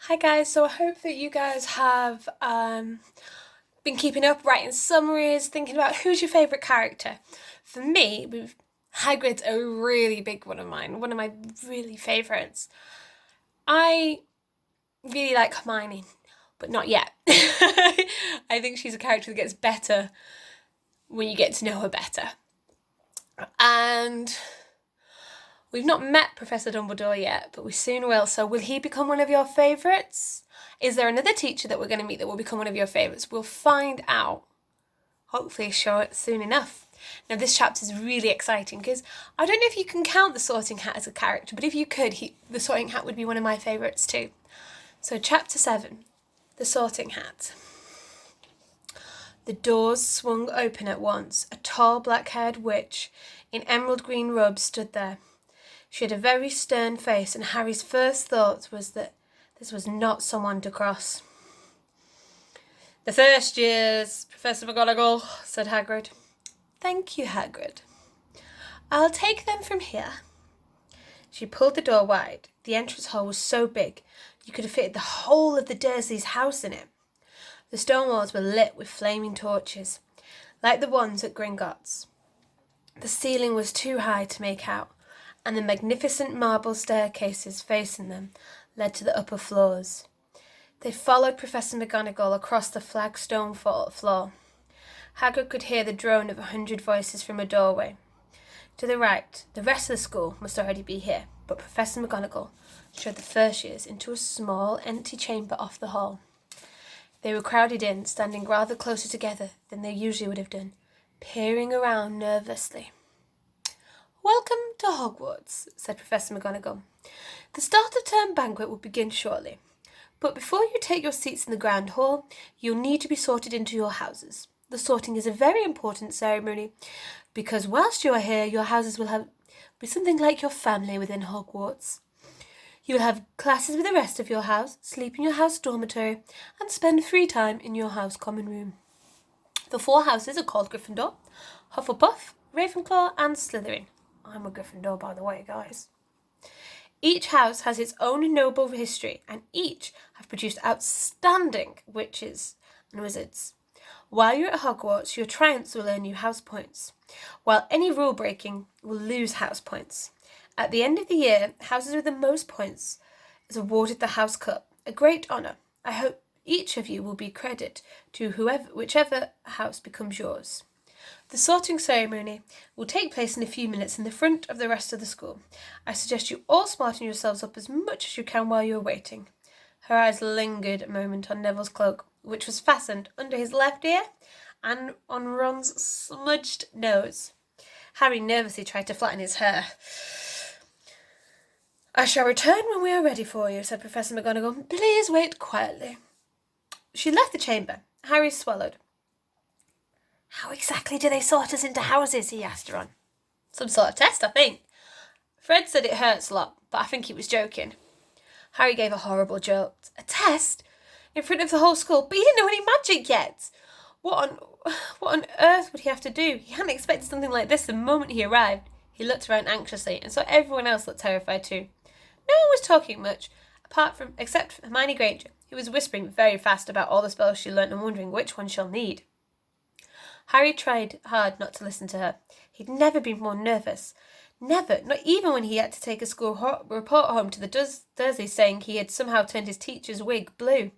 Hi guys, so I hope that you guys have been keeping up, writing summaries, thinking about who's your favourite character. For me, Hagrid's a really big one of mine, one of my really favourites. I really like Hermione, but not yet. I think she's a character that gets better when you get to know her better. And we've not met Professor Dumbledore yet, but we soon will. So will he become one of your favourites? Is there another teacher that we're going to meet that will become one of your favourites? We'll find out, hopefully soon enough. Now this chapter is really exciting because I don't know if you can count the Sorting Hat as a character, but if you could, the Sorting Hat would be one of my favourites too. So chapter 7, the Sorting Hat. The doors swung open at once. A tall black-haired witch in emerald green robes stood there. She had a very stern face, and Harry's first thought was that this was not someone to cross. "The first years, Professor McGonagall," said Hagrid. "Thank you, Hagrid. I'll take them from here." She pulled the door wide. The entrance hall was so big, you could have fitted the whole of the Dursleys' house in it. The stone walls were lit with flaming torches, like the ones at Gringotts. The ceiling was too high to make out, and the magnificent marble staircases facing them led to the upper floors. They followed Professor McGonagall across the flagstone floor. Hagrid could hear the drone of 100 voices from a doorway. To the right, the rest of the school must already be here, but Professor McGonagall showed the first years into a small, empty chamber off the hall. They were crowded in, standing rather closer together than they usually would have done, peering around nervously. "Welcome to Hogwarts," said Professor McGonagall. "The start of term banquet will begin shortly. But before you take your seats in the grand hall, you'll need to be sorted into your houses. The sorting is a very important ceremony, because whilst you are here, your houses will be something like your family within Hogwarts. You will have classes with the rest of your house, sleep in your house dormitory, and spend free time in your house common room. The 4 houses are called Gryffindor, Hufflepuff, Ravenclaw, and Slytherin. I'm a Gryffindor, by the way, guys. Each house has its own noble history, and each have produced outstanding witches and wizards. While you're at Hogwarts, your triumphs will earn you house points, while any rule breaking will lose house points. At the end of the year, houses with the most points is awarded the House Cup, a great honour. I hope each of you will be credit to whichever house becomes yours. The sorting ceremony will take place in a few minutes in the front of the rest of the school. I suggest you all smarten yourselves up as much as you can while you are waiting." Her eyes lingered a moment on Neville's cloak, which was fastened under his left ear, and on Ron's smudged nose. Harry nervously tried to flatten his hair. "I shall return when we are ready for you," said Professor McGonagall. "Please wait quietly." She left the chamber. Harry swallowed. "How exactly do they sort us into houses?" he asked Ron. "Some sort of test, I think. Fred said it hurts a lot, but I think he was joking." Harry gave a horrible jolt. A test? In front of the whole school? But he didn't know any magic yet. What on earth would he have to do? He hadn't expected something like this the moment he arrived. He looked around anxiously and saw everyone else look terrified too. No one was talking much, except Hermione Granger, who was whispering very fast about all the spells she learnt and wondering which one she'll need. Harry tried hard not to listen to her. He'd never been more nervous. Never, not even when he had to take a school report home to the Dursleys saying he had somehow turned his teacher's wig blue.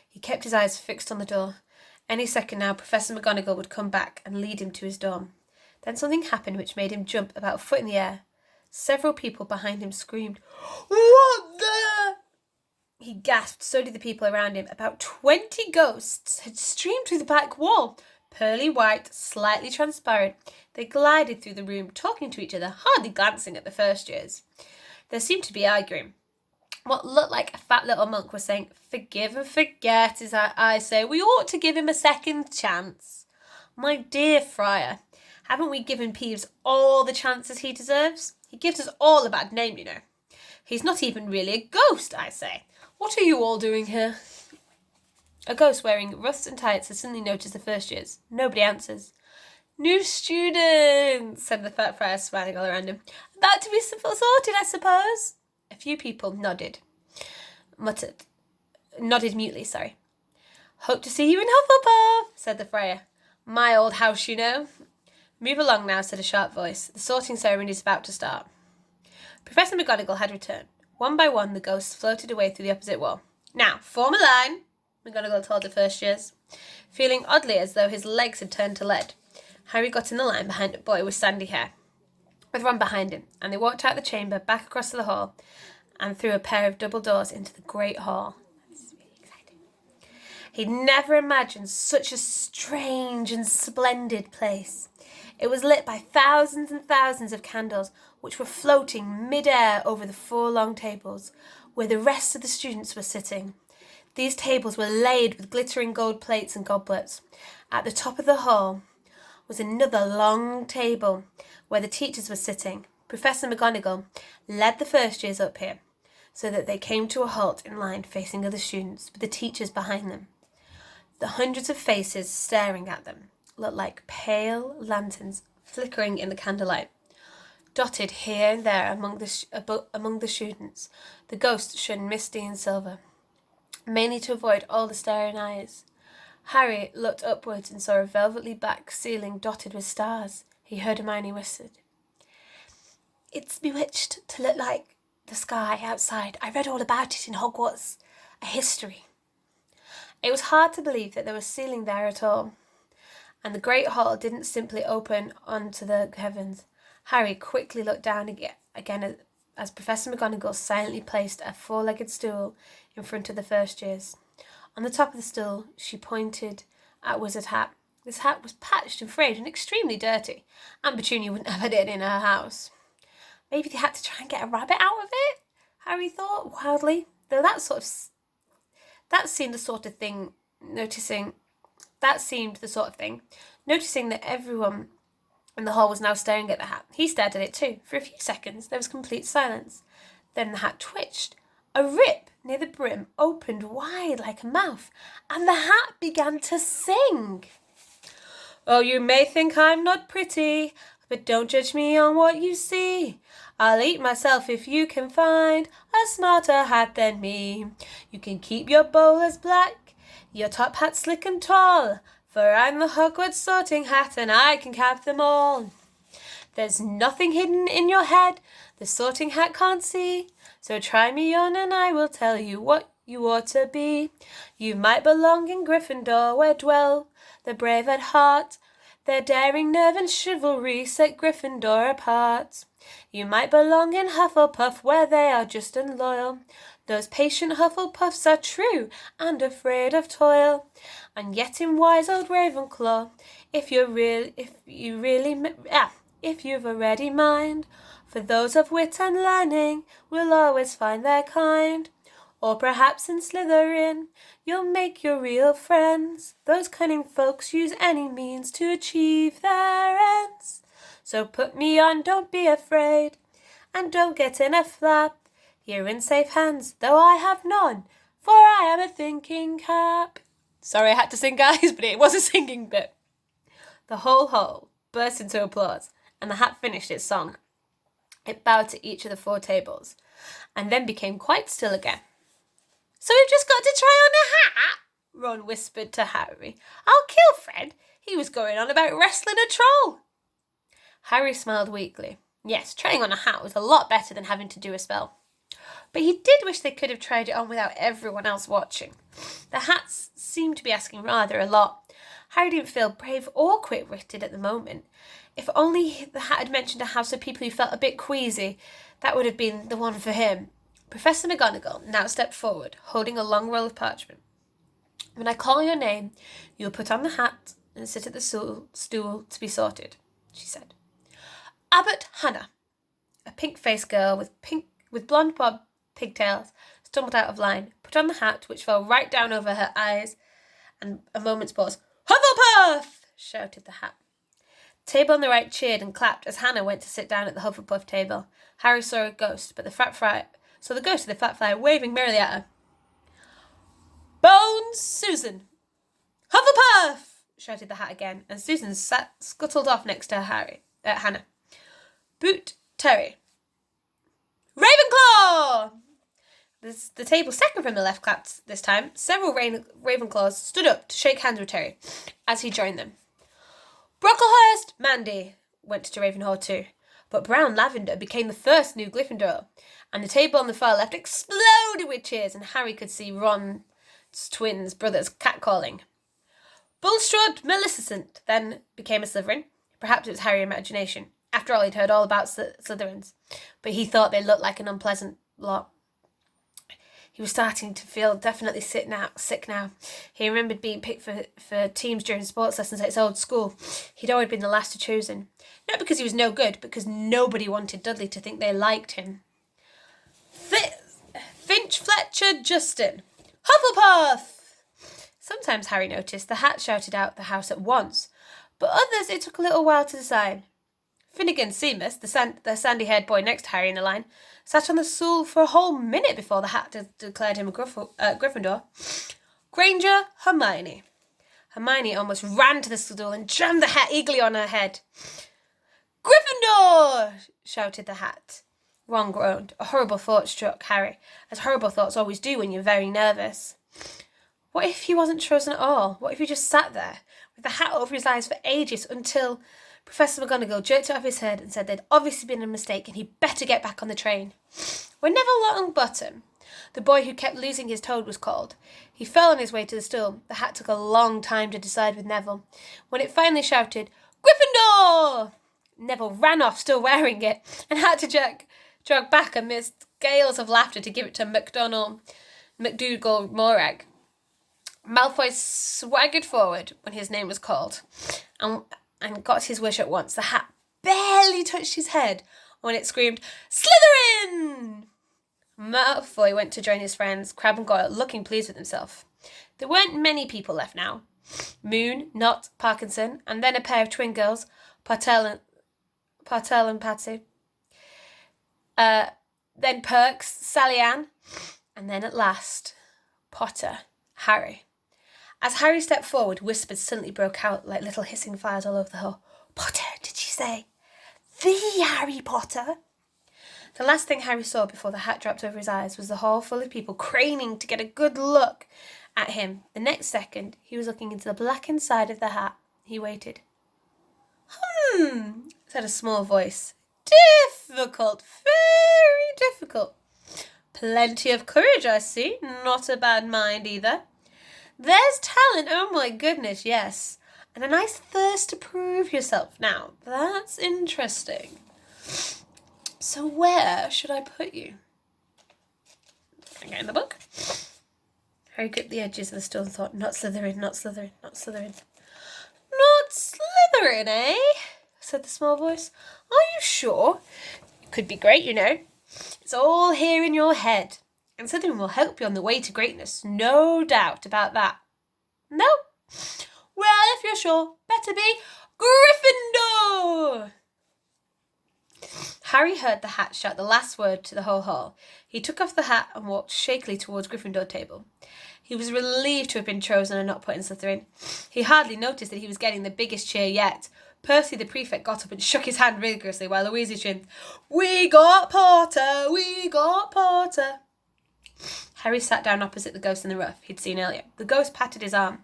He kept his eyes fixed on the door. Any second now, Professor McGonagall would come back and lead him to his dorm. Then something happened which made him jump about a foot in the air. Several people behind him screamed, "What the?" He gasped, so did the people around him. About 20 ghosts had streamed through the back wall. Pearly white, slightly transparent, they glided through the room, talking to each other, hardly glancing at the first years. They seemed to be arguing. What looked like a fat little monk was saying, "Forgive and forget, as I say. We ought to give him a second chance." My dear Friar, haven't we given Peeves all the chances he deserves? He gives us all a bad name, you know. He's not even really a ghost, I say. What are you all doing here? A ghost wearing ruffs and tights has suddenly noticed the first years. Nobody answers. "New students," said the fat friar, smiling all around him. "About to be sorted, I suppose?" A few people nodded, muttered, nodded mutely, sorry. Hope to see you in Hufflepuff, said the Friar. My old house, you know. Move along now, said a sharp voice. The sorting ceremony is about to start. Professor McGonagall had returned. One by one, the ghosts floated away through the opposite wall. Now, form a line, McGonagall told the first years. Feeling oddly as though his legs had turned to lead, Harry got in the line behind a boy with sandy hair, with Ron behind him, and they walked out the chamber, back across the hall, and through a pair of double doors into the great hall. That's really exciting. He'd never imagined such a strange and splendid place. It was lit by thousands and thousands of candles, which were floating mid-air over the 4 long tables, where the rest of the students were sitting. These tables were laid with glittering gold plates and goblets. At the top of the hall was another long table, where the teachers were sitting. Professor McGonagall led the first years up here, so that they came to a halt in line facing other students, with the teachers behind them. The hundreds of faces staring at them looked like pale lanterns flickering in the candlelight. Dotted here and there among the students, the ghosts shone misty and silver, mainly to avoid all the staring eyes. Harry looked upwards and saw a velvety black ceiling dotted with stars. He heard Hermione whispered, "It's bewitched to look like the sky outside. I read all about it in Hogwarts, a history." It was hard to believe that there was ceiling there at all, and the great hall didn't simply open onto the heavens. Harry quickly looked down again as Professor McGonagall silently placed a 4-legged stool in front of the first years. On the top of the stool, she pointed at Wizard Hat. This hat was patched and frayed and extremely dirty. Aunt Petunia wouldn't have had it in her house. Maybe they had to try and get a rabbit out of it, Harry thought wildly. Though that seemed the sort of thing, noticing that everyone in the hall was now staring at the hat. He stared at it too. For a few seconds, there was complete silence. Then the hat twitched. A rip near the brim opened wide like a mouth, and the hat began to sing. "Oh, you may think I'm not pretty, but don't judge me on what you see. I'll eat myself if you can find a smarter hat than me. You can keep your bowlers black, your top hat slick and tall, for I'm the Hogwarts sorting hat and I can cap them all. There's nothing hidden in your head the sorting hat can't see, so try me on and I will tell you what you ought to be. You might belong in Gryffindor, where dwell the brave at heart. Their daring nerve and chivalry set Gryffindor apart. You might belong in Hufflepuff, where they are just and loyal. Those patient Hufflepuffs are true and afraid of toil. And yet in wise old Ravenclaw, if you've a ready mind, for those of wit and learning will always find their kind. Or perhaps in Slytherin you'll make your real friends. Those cunning folks use any means to achieve their ends. So put me on, don't be afraid, and don't get in a flap. You're in safe hands, though I have none, for I am a thinking cap." Sorry I had to sing, guys, but it was a singing bit. The whole hall burst into applause, and the hat finished its song. It bowed to each of the 4 tables, and then became quite still again. "So we've just got to try on a hat?" Ron whispered to Harry. "I'll kill Fred. He was going on about wrestling a troll." Harry smiled weakly. Yes, trying on a hat was a lot better than having to do a spell. But he did wish they could have tried it on without everyone else watching. The hats seemed to be asking rather a lot. Harry didn't feel brave or quick-witted at the moment. If only the hat had mentioned a house of people who felt a bit queasy, that would have been the one for him. Professor McGonagall now stepped forward, holding a long roll of parchment. "When I call your name, you'll put on the hat and sit at the stool to be sorted," she said. Abbott Hannah, a pink-faced girl with blonde bob pigtails, stumbled out of line, put on the hat, which fell right down over her eyes, and a moment's pause. "Hufflepuff!" shouted the hat. The table on the right cheered and clapped as Hannah went to sit down at the Hufflepuff table. Harry saw a ghost, but the ghost of the fat fly waving merrily at her. "Bones Susan!" "Hufflepuff!" shouted the hat again, and Susan scuttled off next to Hannah. "Boot Terry!" "Ravenclaw!" The table second from the left clapped this time. Several Ravenclaws stood up to shake hands with Terry as he joined them. Brocklehurst, Mandy went to Ravenhall too, but Brown Lavender became the first new Gryffindor, and the table on the far left exploded with cheers, and Harry could see Ron's twins brothers catcalling. Bulstrode Maleficent then became a Slytherin. Perhaps it was Harry's imagination. After all, he'd heard all about Slytherins, but he thought they looked like an unpleasant lot. He was starting to feel definitely sick now. He remembered being picked for teams during sports lessons at his old school. He'd always been the last to chosen. Not because he was no good, but because nobody wanted Dudley to think they liked him. Finch, Fletcher, Justin. Hufflepuff! Sometimes Harry noticed the hat shouted out the house at once, but others it took a little while to decide. Finnegan Seamus, the sandy-haired boy next to Harry in the line, sat on the stool for a whole minute before the hat declared him a Gryffindor. Granger, Hermione. Hermione almost ran to the stool and jammed the hat eagerly on her head. Gryffindor! Shouted the hat. Ron groaned. A horrible thought struck Harry, as horrible thoughts always do when you're very nervous. What if he wasn't chosen at all? What if he just sat there, with the hat over his eyes for ages, until Professor McGonagall jerked it off his head and said there'd obviously been a mistake and he'd better get back on the train. When Neville Longbottom, the boy who kept losing his toad, was called, he fell on his way to the stool. The hat took a long time to decide with Neville. When it finally shouted, Gryffindor! Neville ran off, still wearing it, and had to jog back amidst gales of laughter to give it to McDougal Morag. Malfoy swaggered forward when his name was called and got his wish at once. The hat barely touched his head when it screamed, Slytherin! Malfoy went to join his friends, Crabbe and Goyle, looking pleased with himself. There weren't many people left now. Moon, Knott, Parkinson, and then a pair of twin girls, Partel and Patsy. Then Perks, Sally Ann, and then at last, Potter, Harry. As Harry stepped forward, whispers suddenly broke out like little hissing fires all over the hall. Potter, did she say? The Harry Potter? The last thing Harry saw before the hat dropped over his eyes was the hall full of people craning to get a good look at him. The next second, he was looking into the blackened side of the hat. He waited. Said a small voice. Difficult, very difficult. Plenty of courage, I see. Not a bad mind either. There's talent, oh my goodness, yes. And a nice thirst to prove yourself. Now, that's interesting. So where should I put you? Okay, in the book. Harry gripped the edges of the stool and thought, not Slytherin, not Slytherin, not Slytherin. Not Slytherin, eh? Said the small voice. Are you sure? It could be great, you know. It's all here in your head. And Slytherin will help you on the way to greatness. No doubt about that. No? Well, if you're sure, better be Gryffindor! Harry heard the hat shout the last word to the whole hall. He took off the hat and walked shakily towards Gryffindor table. He was relieved to have been chosen and not put in Slytherin. He hardly noticed that he was getting the biggest cheer yet. Percy the prefect got up and shook his hand vigorously while Louisa chimed, We got Potter! We got Potter! Harry sat down opposite the ghost in the rough he'd seen earlier. The ghost patted his arm,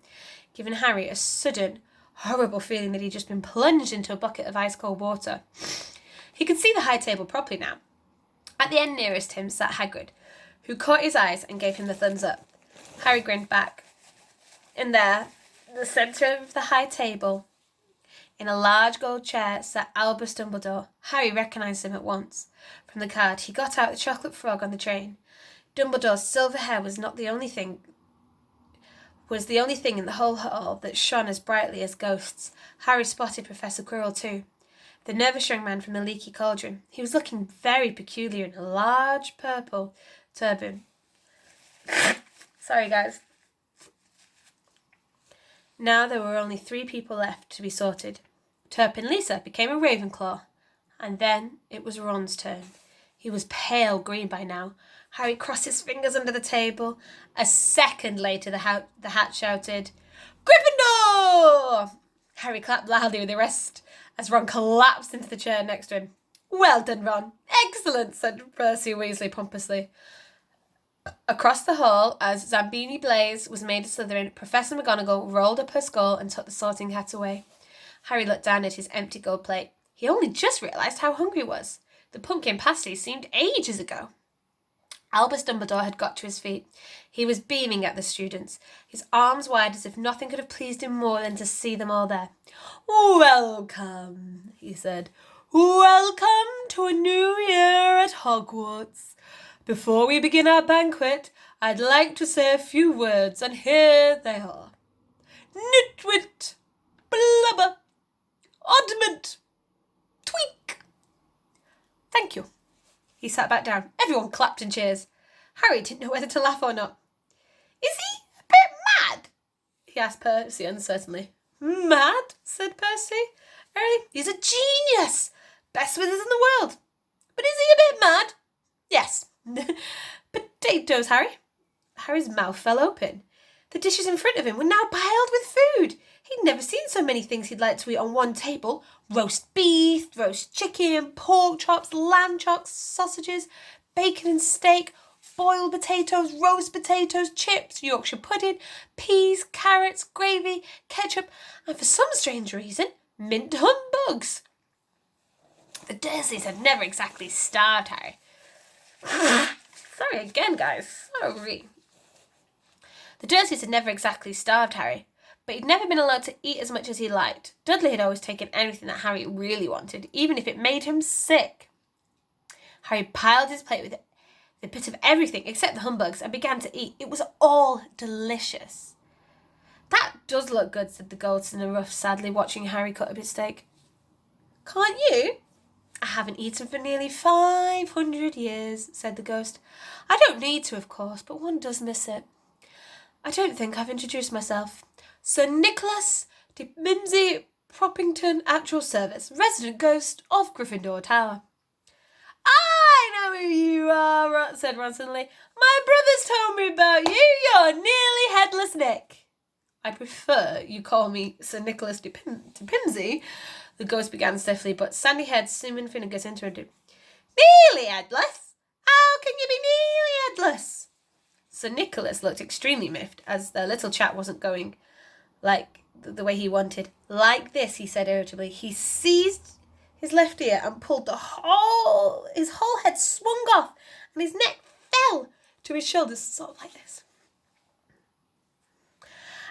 giving Harry a sudden, horrible feeling that he'd just been plunged into a bucket of ice-cold water. He could see the high table properly now. At the end nearest him sat Hagrid, who caught his eyes and gave him the thumbs up. Harry grinned back. And there, in the centre of the high table, in a large gold chair, sat Albus Dumbledore. Harry recognised him at once. From the card, he got out the chocolate frog on the train. Dumbledore's silver hair was the only thing in the whole hall that shone as brightly as ghosts. Harry spotted Professor Quirrell too, the nervous young man from the Leaky Cauldron. He was looking very peculiar in a large purple turban. Sorry, guys. Now there were only 3 people left to be sorted. Turpin Lisa became a Ravenclaw, and then it was Ron's turn. He was pale green by now. Harry crossed his fingers under the table. A second later, the hat shouted, Gryffindor! Harry clapped loudly with the rest as Ron collapsed into the chair next to him. Well done, Ron. Excellent, said Percy Weasley pompously. Across the hall, as Zambini Blaze was made a Slytherin, Professor McGonagall rolled up her skull and took the sorting hat away. Harry looked down at his empty gold plate. He only just realised how hungry he was. The pumpkin pasty seemed ages ago. Albus Dumbledore had got to his feet. He was beaming at the students, his arms wide as if nothing could have pleased him more than to see them all there. "Welcome," he said. "Welcome to a new year at Hogwarts. Before we begin our banquet, I'd like to say a few words, and here they are. Nitwit, blubber, oddment, tweak." "Thank you." He sat back down. Everyone clapped and cheers. Harry didn't know whether to laugh or not. "Is he a bit mad?" he asked Percy uncertainly. "Mad?" said Percy. "He's a genius. Best wizard in the world. But is he a bit mad?" "Yes." "Potatoes, Harry." Harry's mouth fell open. The dishes in front of him were now piled with food. He'd never seen so many things he'd like to eat on one table. Roast beef, roast chicken, pork chops, lamb chops, sausages, bacon and steak, boiled potatoes, roast potatoes, chips, Yorkshire pudding, peas, carrots, gravy, ketchup, and for some strange reason, mint humbugs. The Dursleys had never exactly starved Harry. Sorry again, guys. Sorry. The Dursleys had never exactly starved Harry, but he'd never been allowed to eat as much as he liked. Dudley had always taken anything that Harry really wanted, even if it made him sick. Harry piled his plate with a bit of everything except the humbugs and began to eat. It was all delicious. "That does look good," said the Ghost in a ruff, sadly watching Harry cut up his steak. "Can't you?" "I haven't eaten for nearly 500 years, said the Ghost. "I don't need to, of course, but one does miss it. I don't think I've introduced myself. Sir Nicholas de Mimsy Proppington at your service, resident ghost of Gryffindor Tower." "I know who you are," said Ron suddenly. "My brothers told me about you. You're nearly Headless Nick." "I prefer you call me Sir Nicholas de Pimsey," the Ghost began stiffly, but sandy-haired Simon Finnegas interrupted. "Nearly headless? How can you be nearly headless?" Sir Nicholas looked extremely miffed, as their little chat wasn't going like the way he wanted. "Like this," he said irritably. He seized his left ear and pulled his whole head swung off, and his neck fell to his shoulders, sort of like this,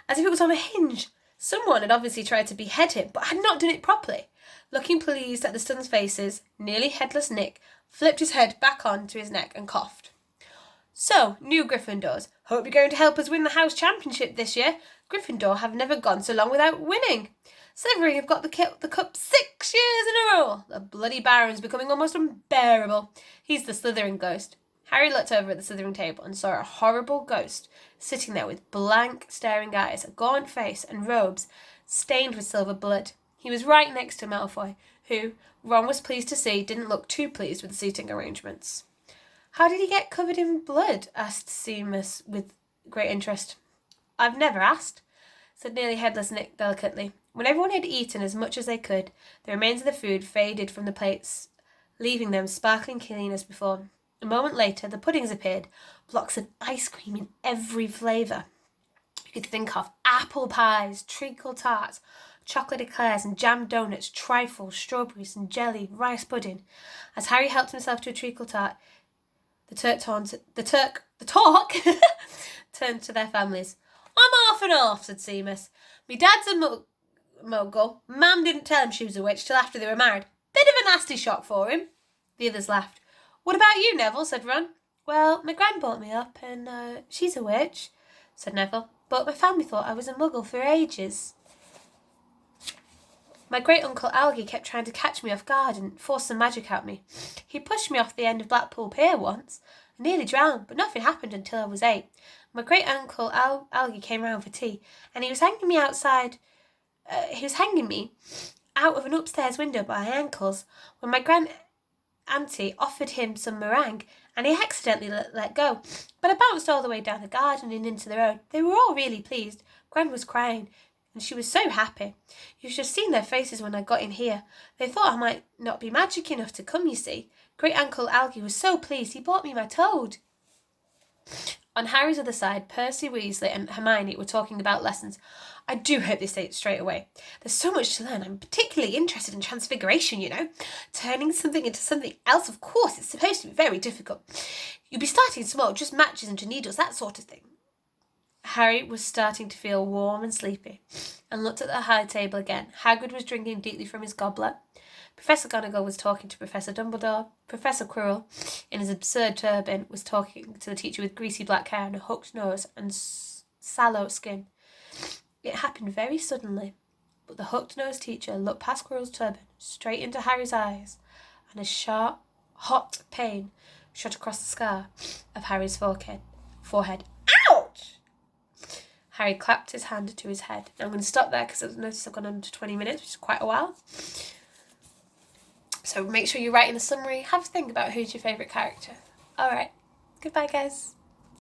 as if it was on a hinge. Someone had obviously tried to behead him, but had not done it properly. Looking pleased at the stunned faces, nearly Headless Nick flipped his head back onto his neck and coughed. "So, new Gryffindors, hope you're going to help us win the house championship this year. Gryffindor have never gone so long without winning. Slytherin have got the cup 6 years in a row. The bloody Baron's becoming almost unbearable. He's the Slytherin ghost." Harry looked over at the Slytherin table and saw a horrible ghost sitting there with blank, staring eyes, a gaunt face, and robes stained with silver blood. He was right next to Malfoy, who, Ron was pleased to see, didn't look too pleased with the seating arrangements. "How did he get covered in blood?" asked Seamus with great interest. "I've never asked," said nearly Headless Nick delicately. When everyone had eaten as much as they could, the remains of the food faded from the plates, leaving them sparkling clean as before. A moment later, the puddings appeared, blocks of ice cream in every flavour you could think of: apple pies, treacle tarts, chocolate eclairs and jam donuts, trifles, strawberries and jelly, rice pudding. As Harry helped himself to a treacle tart, the talk turned to their families. "I'm half and half," said Seamus. "Me dad's a muggle. Mam didn't tell him she was a witch till after they were married. Bit of a nasty shock for him." The others laughed. "What about you, Neville?" said Ron. "Well, my gran brought me up, and she's a witch," said Neville. "But my family thought I was a muggle for ages. My great-uncle Algie kept trying to catch me off guard and force some magic out me. He pushed me off the end of Blackpool Pier once. I nearly drowned, but nothing happened until I was 8. My great-uncle Algie came round for tea, and he was hanging me out of an upstairs window by my ankles when my grand-auntie offered him some meringue, and he accidentally let go. But I bounced all the way down the garden and into the road. They were all really pleased. Gran was crying, and she was so happy. You should have seen their faces when I got in here. They thought I might not be magic enough to come, you see. Great-uncle Algie was so pleased he bought me my toad." On Harry's other side, Percy Weasley and Hermione were talking about lessons. I do hope they say it straight away. There's so much to learn. I'm particularly interested in transfiguration, you know. Turning something into something else, of course, it's supposed to be very difficult. You'll be starting small, just matches into needles, that sort of thing. Harry was starting to feel warm and sleepy and looked at the high table again. Hagrid was drinking deeply from his goblet. Professor McGonagall was talking to Professor Dumbledore. Professor Quirrell, in his absurd turban, was talking to the teacher with greasy black hair and a hooked nose and sallow skin. It happened very suddenly, but the hooked-nosed teacher looked past Quirrell's turban, straight into Harry's eyes, and a sharp, hot pain shot across the scar of Harry's forehead. Ouch! Harry clapped his hand to his head. Now I'm going to stop there because I've noticed I've gone on to 20 minutes, which is quite a while. So make sure you're writing a summary. Have a think about who's your favourite character. Alright. Goodbye, guys.